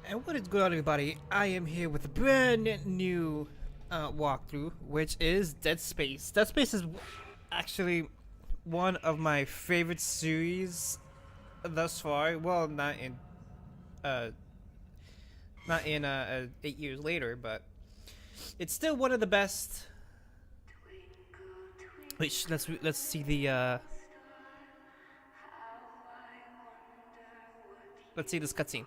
And what is going on, everybody? I am here with a brand new walkthrough, which is Dead Space. Dead Space is actually one of my favorite series thus far. Well, uh, not in 8 years later, but it's still one of the best. Which let's see the let's see this cutscene.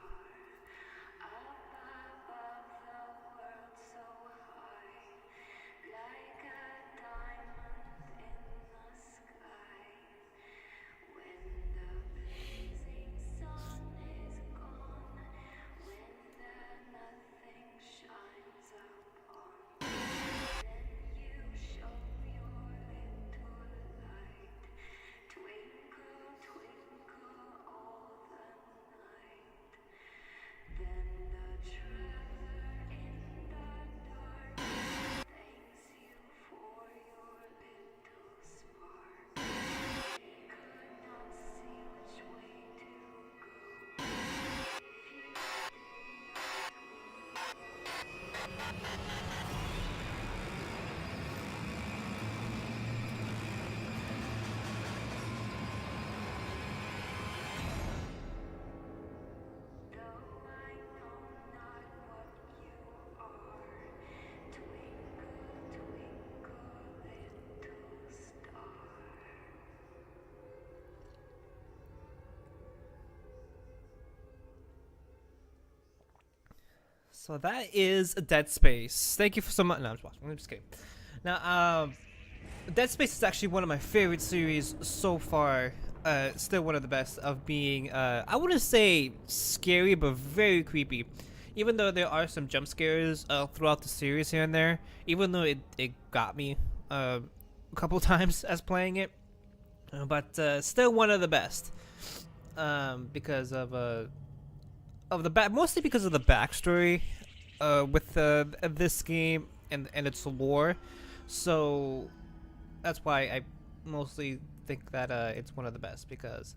So that is Dead Space. Thank you for so much. No, I'm just kidding. Now, Dead Space is actually one of my favorite series so far. Still one of the best of being, I wouldn't say scary, but very creepy. Even though there are some jump scares throughout the series here and there, even though it got me a couple times as playing it, but still one of the best because of the back, mostly because of the backstory with this game and its lore. So that's why I mostly think that it's one of the best because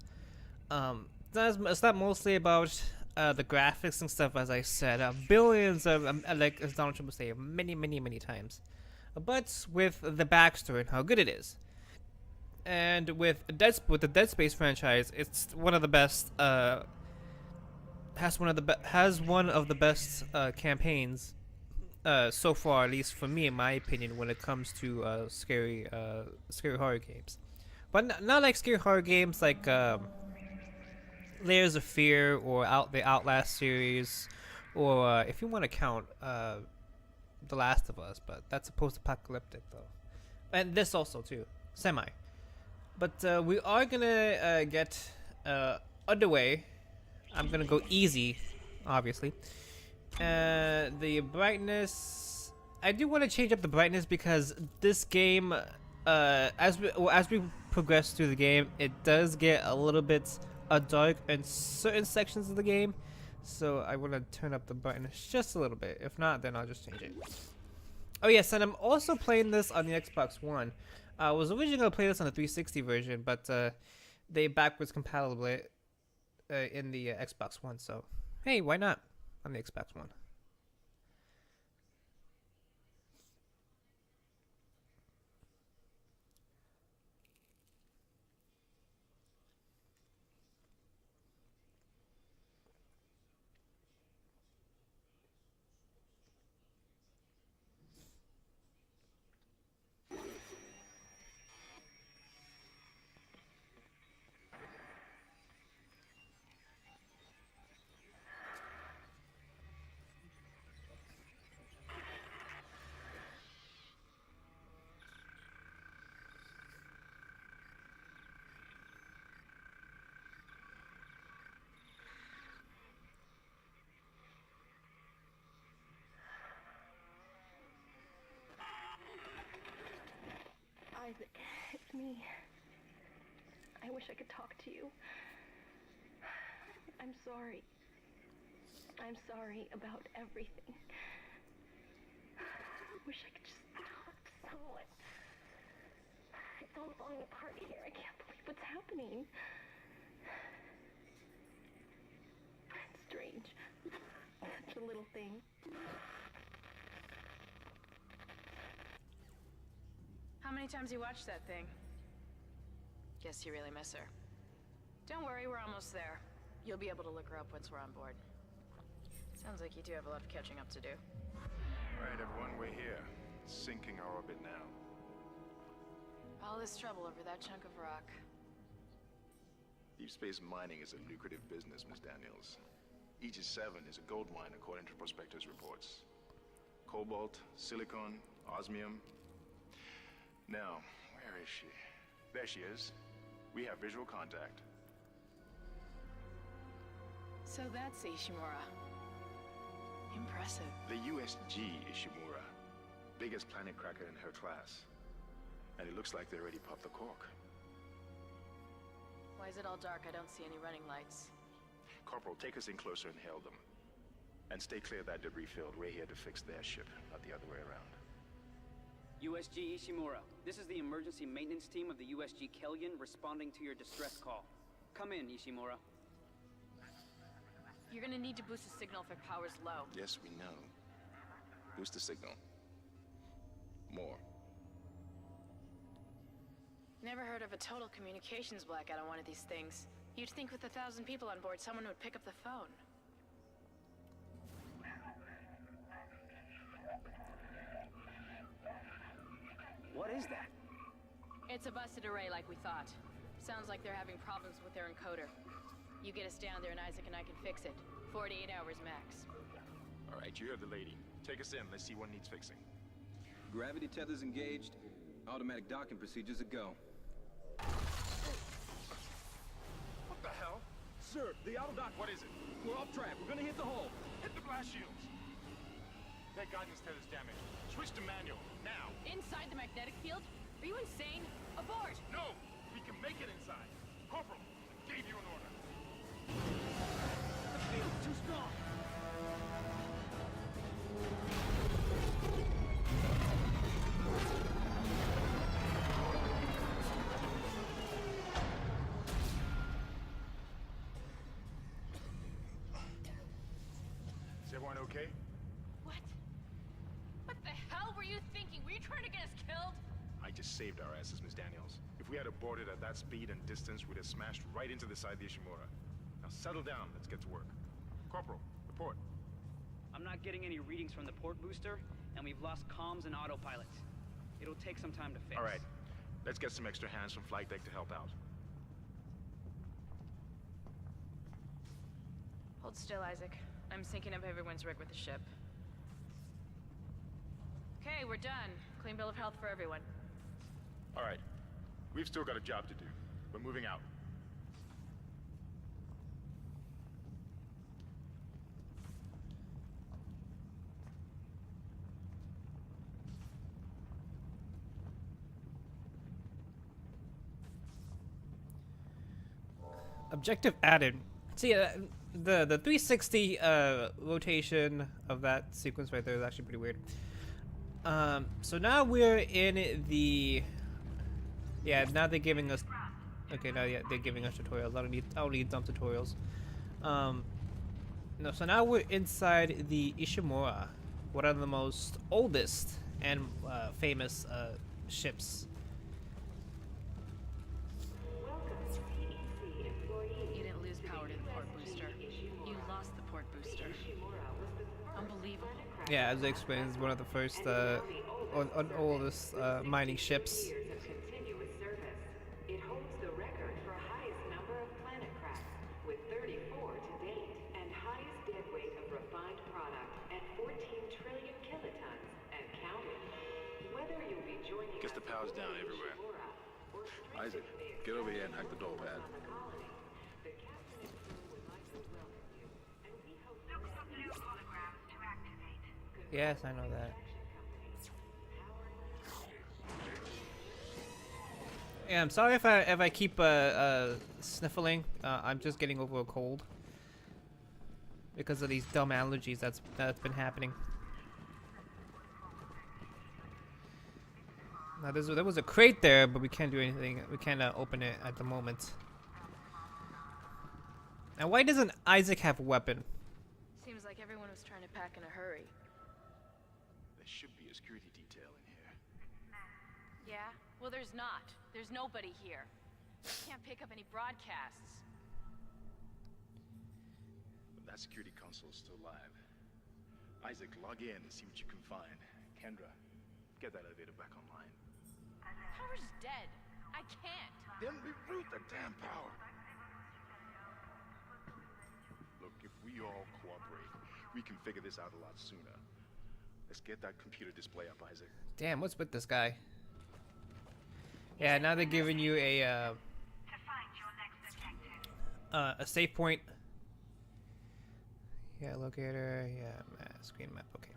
it's not mostly about the graphics and stuff, as I said, billions of like as Donald Trump would say, many times, but with the backstory and how good it is. And with the Dead Space franchise, it's one of the best. Has one of the best campaigns so far, at least for me, in my opinion, when it comes to scary horror games. But not like scary horror games like Layers of Fear or the Outlast series, or if you want to count The Last of Us, but that's post-apocalyptic though, and this also too, semi. But we are gonna get underway. I'm gonna go easy, obviously. The brightness. I do want to change up the brightness because this game, as we progress through the game, it does get a little bit dark in certain sections of the game. So I want to turn up the brightness just a little bit. If not, then I'll just change it. Oh yes, and I'm also playing this on the Xbox One. I was originally gonna play this on the 360 version, but they backwards compatible it in the Xbox One. So hey, why not on the Xbox One? Isaac, it's me. I wish I could talk to you. I'm sorry. I'm sorry about everything. I wish I could just talk to someone. It's all falling apart here. I can't believe what's happening. It's strange. a little thing. How many times you watched that thing? Guess you really miss her. Don't worry, we're almost there. You'll be able to look her up once we're on board. Sounds like you two have a lot of catching up to do. Alright, everyone, we're here. Sinking our orbit now. All this trouble over that chunk of rock. Deep space mining is a lucrative business, Miss Daniels. Aegis 7 is a gold mine according to prospectors' reports. Cobalt, silicon, osmium. Now, where is she? There she is. We have visual contact. So that's Ishimura. Impressive. The USG Ishimura. Biggest planet cracker in her class. And it looks like they already popped the cork. Why is it all dark? I don't see any running lights. Corporal, take us in closer and hail them. And stay clear of that debris field. We're here to fix their ship, not the other way around. USG Ishimura, this is the emergency maintenance team of the USG Kellion responding to your distress call. Come in, Ishimura. You're gonna need to boost the signal if power's low. Yes, we know. Boost the signal. More. Never heard of a total communications blackout on one of these things. You'd think with 1,000 people on board, someone would pick up the phone. What is that? It's a busted array like we thought. Sounds like they're having problems with their encoder. You get us down there and Isaac and I can fix it. 48 hours max. All right, you heard the lady. Take us in. Let's see what needs fixing. Gravity tethers engaged. Automatic docking procedures a go. What the hell? Sir, the auto dock. What is it? We're off track. We're gonna hit the hull. Hit the blast shields. That guidance tether's damaged. Switch to manual, now. Inside the magnetic field? Are you insane? Abort! No! We can make it inside. Corporal, gave you an order. The field's too strong. Is everyone okay? What? What the hell were you thinking? Were you trying to get us killed? I just saved our asses, Miss Daniels. If we had aborted at that speed and distance, we'd have smashed right into the side of the Ishimura. Now settle down, let's get to work. Corporal, report. I'm not getting any readings from the port booster, and we've lost comms and autopilot. It'll take some time to fix. All right, let's get some extra hands from flight deck to help out. Hold still, Isaac. I'm syncing up everyone's rig with the ship. Okay, we're done. Clean bill of health for everyone. All right, we've still got a job to do. We're moving out. Objective added. See, the 360 rotation of that sequence right there is actually pretty weird. So now we're in the. Yeah, now they're giving us. Okay, now yeah, they're giving us tutorials. I don't need dumb tutorials. No, so now we're inside the Ishimura, one of the most oldest and famous ships. You didn't lose power to the port booster. You lost the port booster. Unbelievable. Yeah, as I explained, it's one of the first oldest mining ships. It holds the record for highest number of planet cracks, with 34 to date, and highest dead weight of refined product at 14 trillion kilotons and counting. Whether you'll be joining Guess the power's down everywhere. Isaac, get over here and hack the door pad. the captain and crew would like to welcome you, and we hope Yes, I know that. Yeah, I'm sorry if I keep sniffling. I'm just getting over a cold because of these dumb allergies that's been happening. Now there was a crate there, but we can't do anything. We can't open it at the moment. And why doesn't Isaac have a weapon? Seems like everyone was trying to pack in a hurry. There should be a security detail in here. Yeah? Well, there's not. There's nobody here. Can't pick up any broadcasts. But that security console's still live. Isaac, log in and see what you can find. Kendra, get that elevator back online. Power's dead. I can't. Then reroute the damn power. Look, if we all cooperate, we can figure this out a lot sooner. Let's get that computer display up, Isaac. Damn, what's with this guy? Yeah, now they're giving you a save point. Yeah, locator. Yeah, screen map. Okay.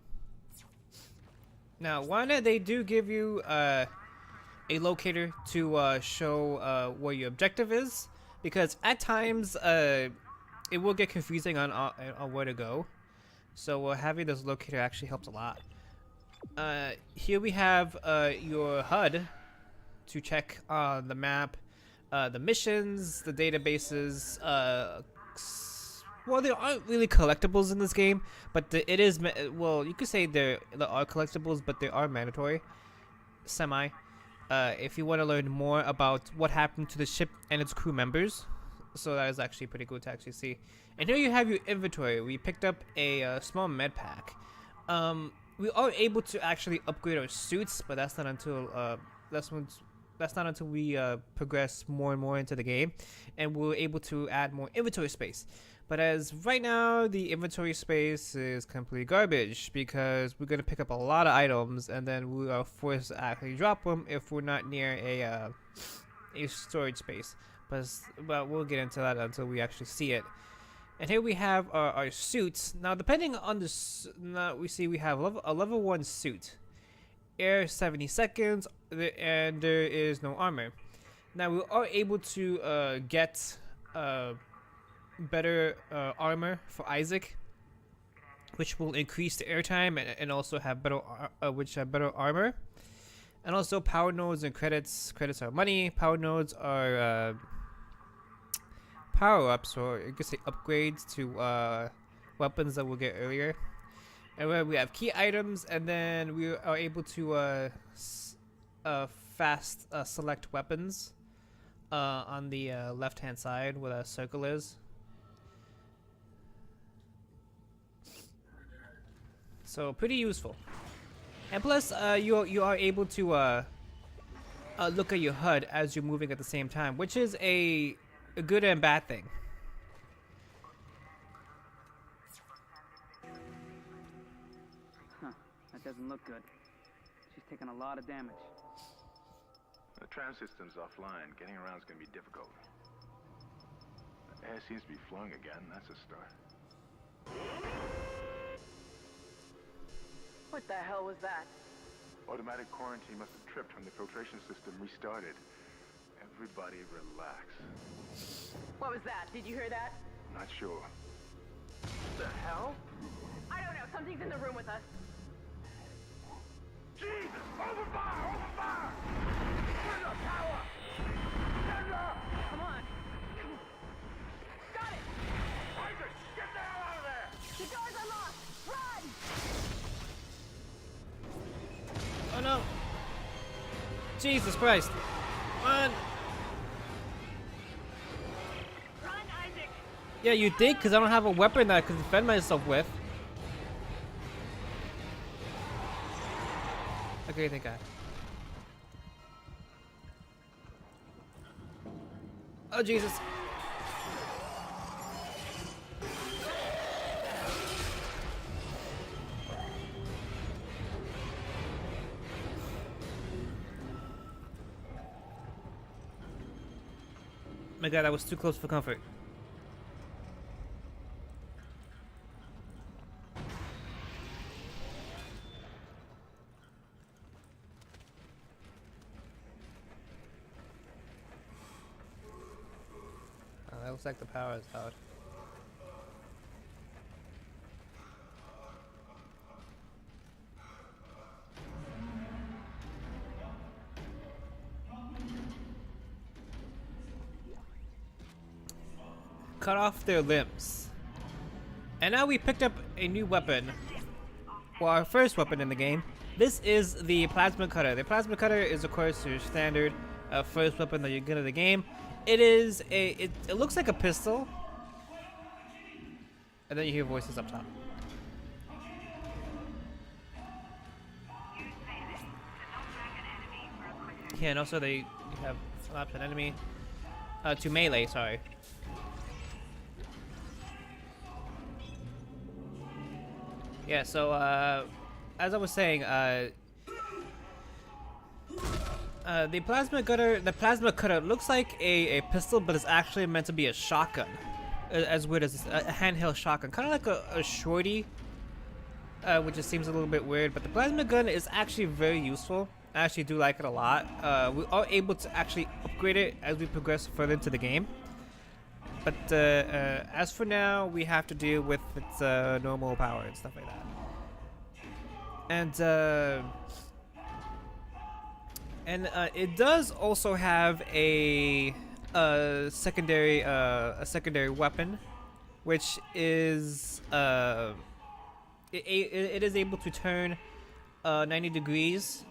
Now, why not they do give you a locator to show where your objective is, because at times it will get confusing on where to go. So having this locator actually helps a lot. Here we have your HUD to check on the map, the missions, the databases. Well, there aren't really collectibles in this game, but it is well, you could say there are collectibles, but they are mandatory, semi. If you want to learn more about what happened to the ship and its crew members. So that is actually pretty cool to actually see. And here you have your inventory. We picked up a small med pack. We are able to actually upgrade our suits, but that's not until that's not until we progress more and more into the game, and we're able to add more inventory space. But as right now, the inventory space is completely garbage because we're gonna pick up a lot of items, and then we are forced to actually drop them if we're not near a storage space. But we'll get into that until we actually see it. And here we have our suits. Now, depending on the now we see we have a level 1 suit, air 70 seconds, and there is no armor. Now we are able to get better armor for Isaac, which will increase the airtime and also have better better armor. And also power nodes and credits. Credits are money. Power nodes are power-ups, or you could say upgrades to weapons that we'll get earlier. And where we have key items, and then we are able to fast select weapons on the left-hand side where that circle is. So pretty useful. And plus, you are able to look at your HUD as you're moving at the same time, which is a good and bad thing. Huh, that doesn't look good. She's taking a lot of damage. The tram system's offline. Getting around is going to be difficult. The air seems to be flowing again. That's a start. What the hell was that? Automatic quarantine must have tripped when the filtration system restarted. Everybody relax. What was that? Did you hear that? Not sure. The hell? I don't know. Something's in the room with us. Jesus! Open fire! Open fire! Turn the power! Come on. Got it! Isaac, get the hell out of there! The doors are locked! Run! Oh no! Jesus Christ! Run! Run, Isaac! Yeah, you think? Because I don't have a weapon that I can defend myself with. Okay, thank God. Oh, Jesus. My God, I was too close for comfort. Oh, that looks like the power is out. Cut off their limbs. And now we picked up a new weapon. Well, our first weapon in the game. This is the plasma cutter. The plasma cutter is, of course, your standard first weapon that you get in the game. It is it looks like a pistol. And then you hear voices up top. Yeah, and also you have slaps an enemy to melee. Sorry. Yeah. So as I was saying, the plasma cutter looks like a pistol, but it's actually meant to be a shotgun. As weird as a handheld shotgun, kind of like a shorty, which just seems a little bit weird. But the plasma gun is actually very useful. I actually do like it a lot. We are able to actually upgrade it as we progress further into the game. But as for now, we have to deal with its normal power and stuff like that. And it does also have a secondary weapon, which is it is able to turn 90 degrees,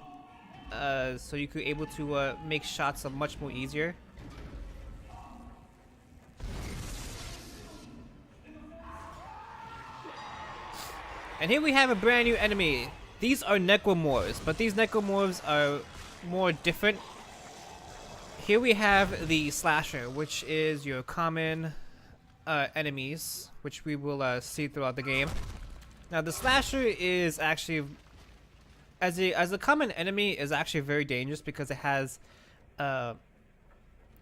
so you could able to make shots much more easier. And here we have a brand new enemy. These are necromorphs, but these necromorphs are more different. Here we have the slasher, which is your common enemies, which we will see throughout the game. Now the slasher is actually, as a common enemy, is actually very dangerous because it has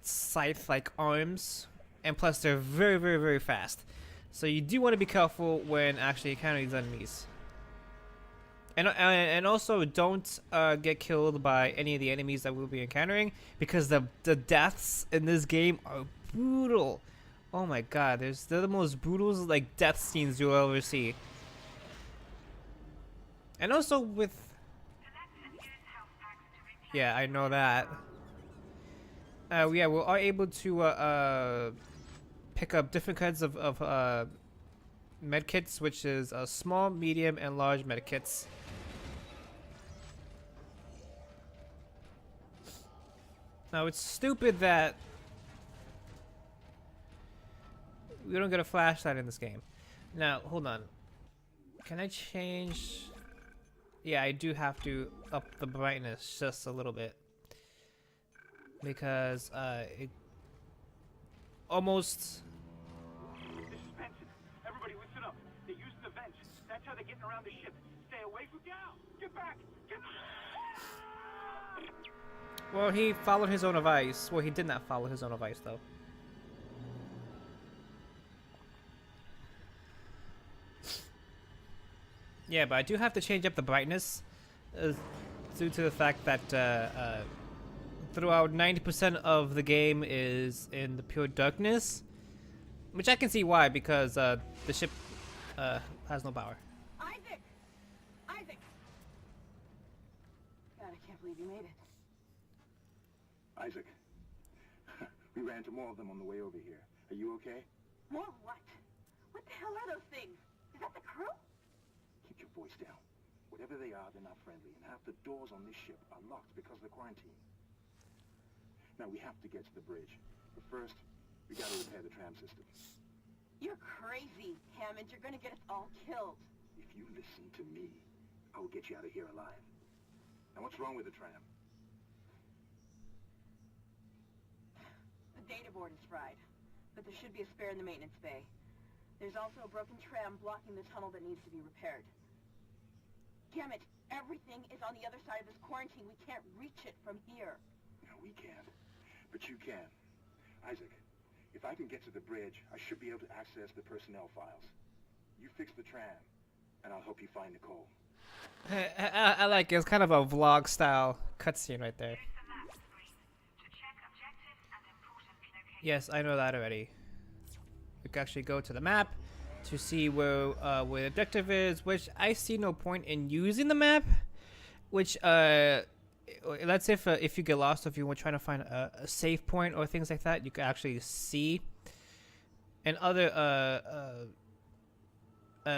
scythe-like arms, and plus they're very, very, very fast. So you do want to be careful when actually encountering these enemies. And also don't get killed by any of the enemies that we'll be encountering, because the deaths in this game are brutal. Oh my god, they're the most brutal like death scenes you'll ever see. And also with, yeah, I know that. Yeah, we are able to pick up different kinds of medkits, which is small, medium, and large medkits. Now it's stupid that we don't get a flashlight in this game. Now, hold on. Can I change? Yeah, I do have to up the brightness just a little bit. Because it almost... This is Benson. Everybody listen up. They're using the vents. That's how they're getting around the ship. Stay away from down. Get back. Get back. Well, he followed his own advice. Well, he did not follow his own advice, though. Yeah, but I do have to change up the brightness due to the fact that throughout 90% of the game is in the pure darkness, which I can see why, because the ship has no power. Isaac! Isaac! God, I can't believe you made it. Isaac, we ran into more of them on the way over here. Are you okay? More what? What the hell are those things? Is that the crew? Keep your voice down. Whatever they are, they're not friendly, and half the doors on this ship are locked because of the quarantine. Now, we have to get to the bridge. But first, we gotta repair the tram system. You're crazy, Hammond. You're gonna get us all killed. If you listen to me, I will get you out of here alive. Now, what's wrong with the tram? The data board is fried, but there should be a spare in the maintenance bay. There's also a broken tram blocking the tunnel that needs to be repaired. Damn it, everything is on the other side of this quarantine. We can't reach it from here. No, we can't. But you can. Isaac, if I can get to the bridge, I should be able to access the personnel files. You fix the tram, and I'll help you find Nicole. I like it. It's kind of a vlog style cutscene right there. Yes, I know that already. We can actually go to the map to see where the objective is, which I see no point in using the map. Which let's say if you get lost, or if you were trying to find a save point or things like that, you can actually see. And other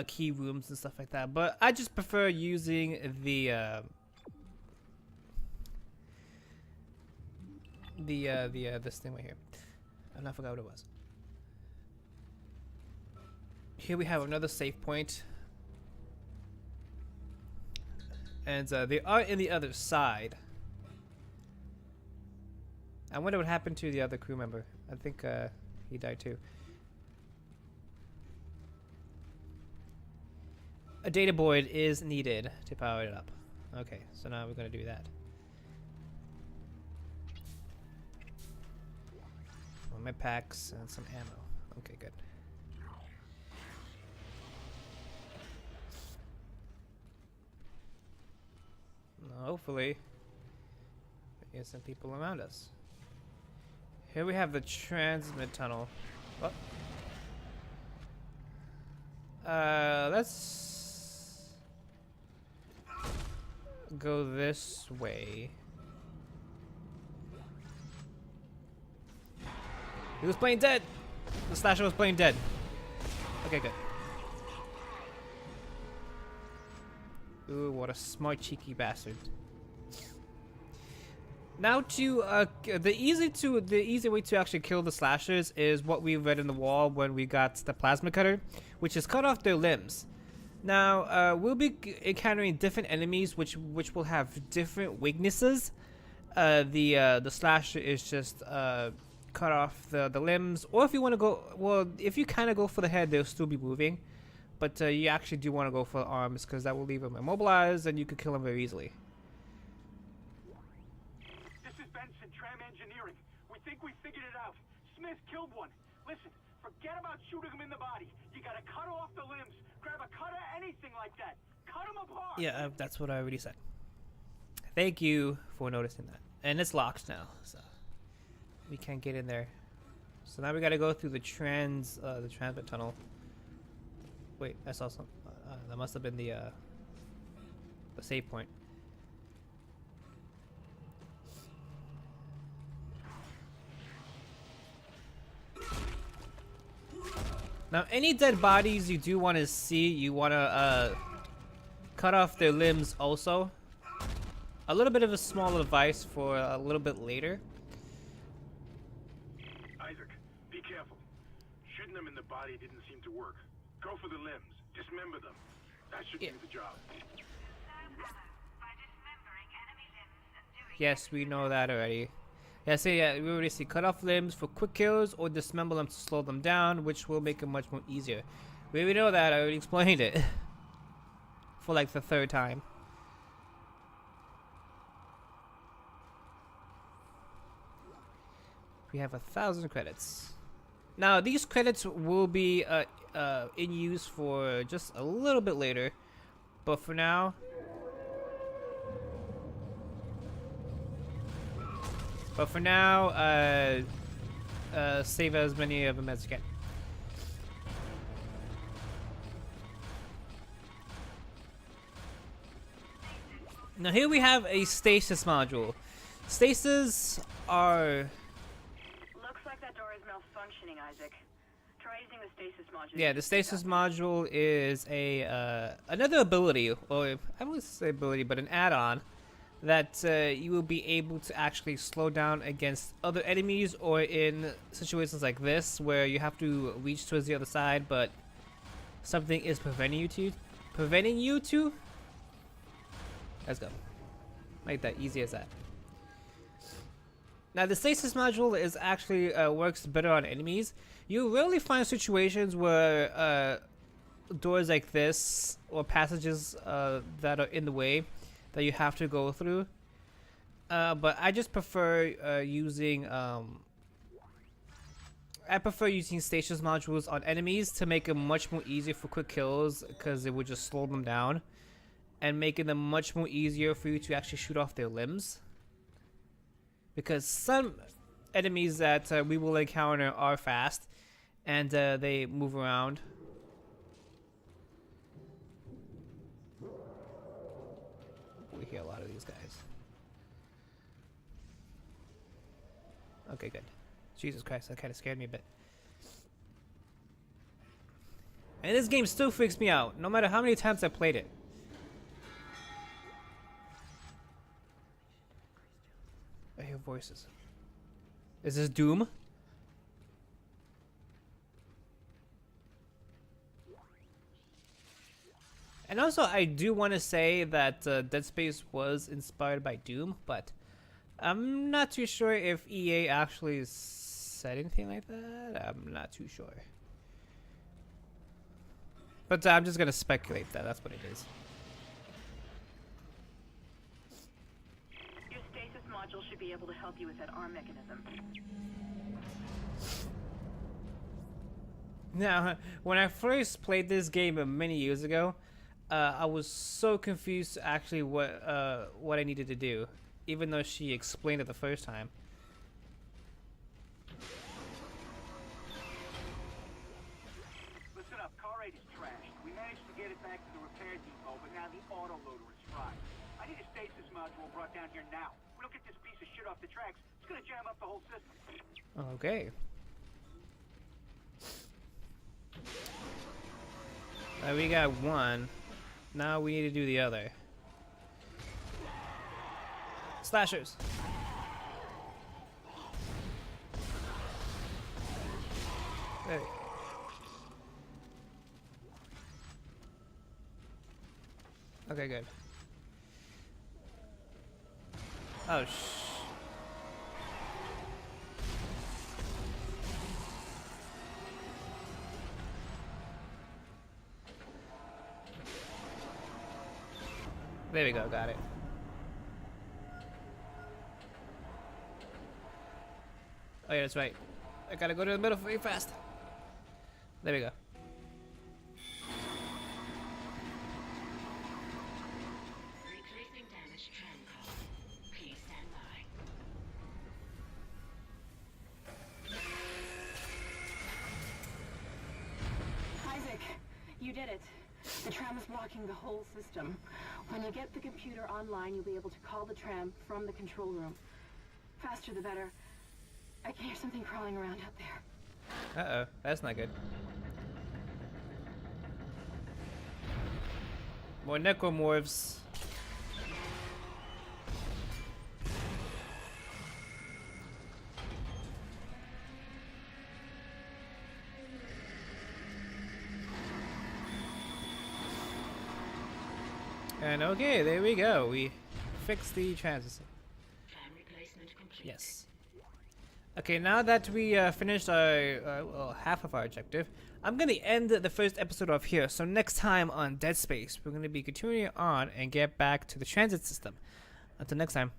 key rooms and stuff like that. But I just prefer using the this thing right here. I forgot what it was. Here we have another save point. And they are in the other side. I wonder what happened to the other crew member. I think he died too. A data board is needed to power it up. Okay, so now we're gonna do that. Well, my packs and some ammo. Okay, good. Hopefully, there is some people around us. Here we have the transmit tunnel. Oh. Let's go this way. He was playing dead. The slasher was playing dead. Okay, good. Ooh, what a smart, cheeky bastard. Now to the easy way to actually kill the slashers is what we read in the wall when we got the plasma cutter, which is cut off their limbs. Now we'll be encountering different enemies which will have different weaknesses. The slasher is just cut off the limbs, or if you want to go, well, if you kind of go for the head, they'll still be moving, but you actually do want to go for the arms because that will leave them immobilized and you could kill them very easily. We figured it out. Smith killed one. Listen, forget about shooting him in the body. You gotta cut off the limbs. Grab a cutter, anything like that. Cut him apart. Yeah, that's what I already said. Thank you for noticing that. And it's locked now, so we can't get in there. So now we gotta go through the transit tunnel. Wait, I saw some. That must have been the save point. Now, any dead bodies you do want to see, you want to cut off their limbs also. A little bit of a small advice for a little bit later. Isaac, be careful. Shooting them in the body didn't seem to work. Go for the limbs. Dismember them. That should do the job. Yes, we know that already. Yeah, so yeah, we already see cut off limbs for quick kills or dismember them to slow them down, which will make it much more easier. We already know that, I already explained it. For like the third time. We have 1,000 credits. Now, these credits will be in use for just a little bit later, but for now... save as many of them as you can. Now here we have a stasis module. Stasis are... Looks like that door is malfunctioning, Isaac. Try using the stasis module. Yeah, the stasis module is a another ability, or I wouldn't say ability, but an add-on that you will be able to actually slow down against other enemies, or in situations like this where you have to reach towards the other side but something is preventing you to. Let's go. Make that easy as that. Now the stasis module is actually works better on enemies. You rarely find situations where doors like this or passages that are in the way that you have to go through, but I just prefer using stasis modules on enemies to make it much more easier for quick kills, because it would just slow them down and making them much more easier for you to actually shoot off their limbs, because some enemies that we will encounter are fast and they move around. We hear a lot of these guys. Okay, good. Jesus Christ, that kind of scared me a bit. And this game still freaks me out, no matter how many times I played it. I hear voices. Is this Doom? And also, I do want to say that Dead Space was inspired by Doom, but I'm not too sure if EA actually said anything like that. I'm not too sure. But I'm just gonna speculate that that's what it is. Your stasis module should be able to help you with that arm mechanism. Now, when I first played this game many years ago, I was so confused actually what I needed to do, even though she explained it the first time. Listen up, car 8 is trashed. We managed to get it back to the repair depot, but now the autoloader is fried. I need a stasis module brought down here now. If we don't get this piece of shit off the tracks, it's gonna jam up the whole system. Okay. We got one. Now we need to do the other. Slashers. There we go. Okay, good. Oh, there we go, got it. Oh yeah, that's right. I gotta go to the middle very fast. There we go. Retracing damaged tram car. Please stand by. Isaac, you did it. The tram is blocking the whole system. When you get the computer online, you'll be able to call the tram from the control room. Faster the better. I can hear something crawling around out there. Uh-oh, that's not good. More necromorphs. And okay, there we go. We fixed the transistor. Tram replacement complete. Yes. Okay, now that we finished our well, half of our objective, I'm going to end the first episode off here. So next time on Dead Space, we're going to be continuing on and get back to the transit system. Until next time,